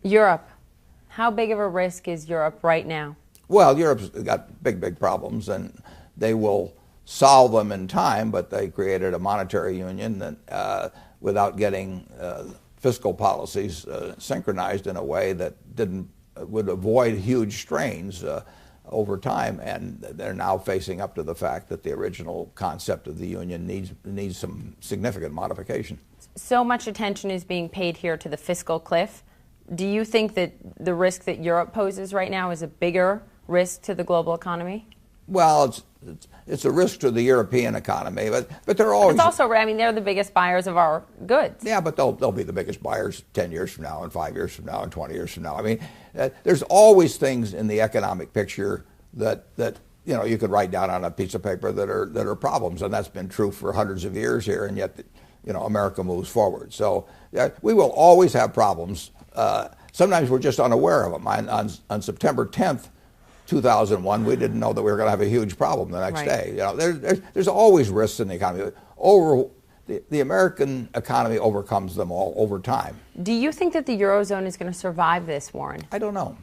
Europe. How big of a risk is Europe right now? Well, Europe's got big problems, and they will solve them in time, but they created a monetary union that, without getting fiscal policies synchronized in a way that would avoid huge strains over time, and they're now facing up to the fact that the original concept of the union needs some significant modification. So much attention is being paid here to the fiscal cliff. Do you think that the risk that Europe poses right now is a bigger risk to the global economy? Well, it's a risk to the European economy, but they're always. It's also, I mean, they're the biggest buyers of our goods. Yeah, but they'll be the biggest buyers 10 years from now, and 5 years from now, and 20 years from now. I mean, there's always things in the economic picture that you could write down on a piece of paper that are problems, and that's been true for hundreds of years here, and yet America moves forward. So we will always have problems. Sometimes we're just unaware of them. On September 10th. 2001, we didn't know that we were going to have a huge problem the next day. There's always risks in the economy. The American economy overcomes them all over time. Do you think that the Eurozone is going to survive this, Warren? I don't know.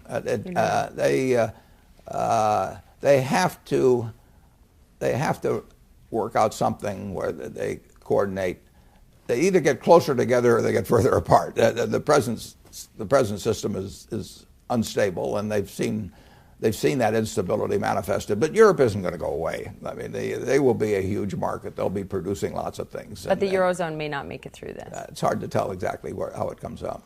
They have to work out something where they coordinate. They either get closer together or they get further apart. The present system is unstable, and they've seen that instability manifested. But Europe isn't going to go away. I mean, they will be a huge market. They'll be producing lots of things. But the Eurozone may not make it through this. It's hard to tell exactly how it comes out.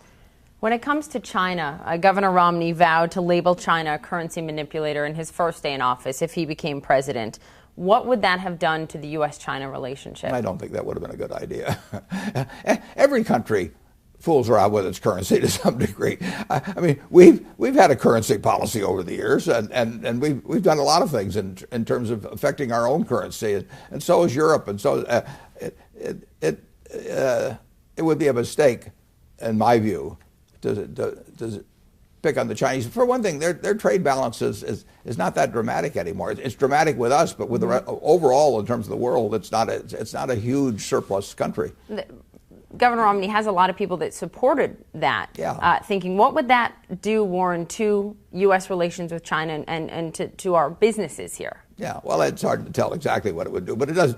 When it comes to China, Governor Romney vowed to label China a currency manipulator in his first day in office if he became president. What would that have done to the U.S.-China relationship? I don't think that would have been a good idea. Every country fools around with its currency to some degree. I mean, we've had a currency policy over the years, and we've done a lot of things in terms of affecting our own currency, and so has Europe. And so it would be a mistake, in my view, to pick on the Chinese. For one thing, their trade balance is not that dramatic anymore. It's dramatic with us, but with overall, in terms of the world, it's not a huge surplus country. Governor Romney has a lot of people that supported that, thinking, what would that do, Warren, to U.S. relations with China and to our businesses here? Yeah, well, it's hard to tell exactly what it would do, but it does.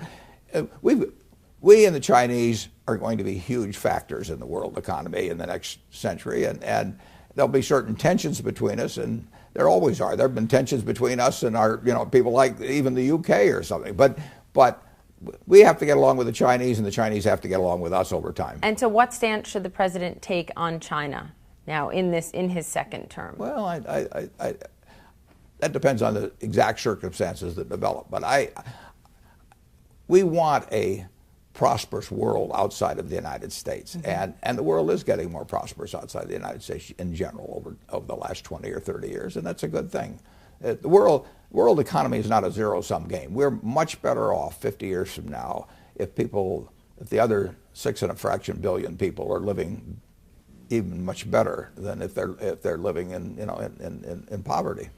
We and the Chinese are going to be huge factors in the world economy in the next century, and there'll be certain tensions between us, and there always are. There have been tensions between us and our, people like even the UK or something, but we have to get along with the Chinese, and the Chinese have to get along with us over time. And so what stance should the president take on China now in his second term? Well, that depends on the exact circumstances that develop. But we want a prosperous world outside of the United States, and the world is getting more prosperous outside the United States in general over the last 20 or 30 years, and that's a good thing. The world economy is not a zero-sum game. We're much better off 50 years from now if the other 6 and a fraction billion people are living even much better than if they're living in poverty.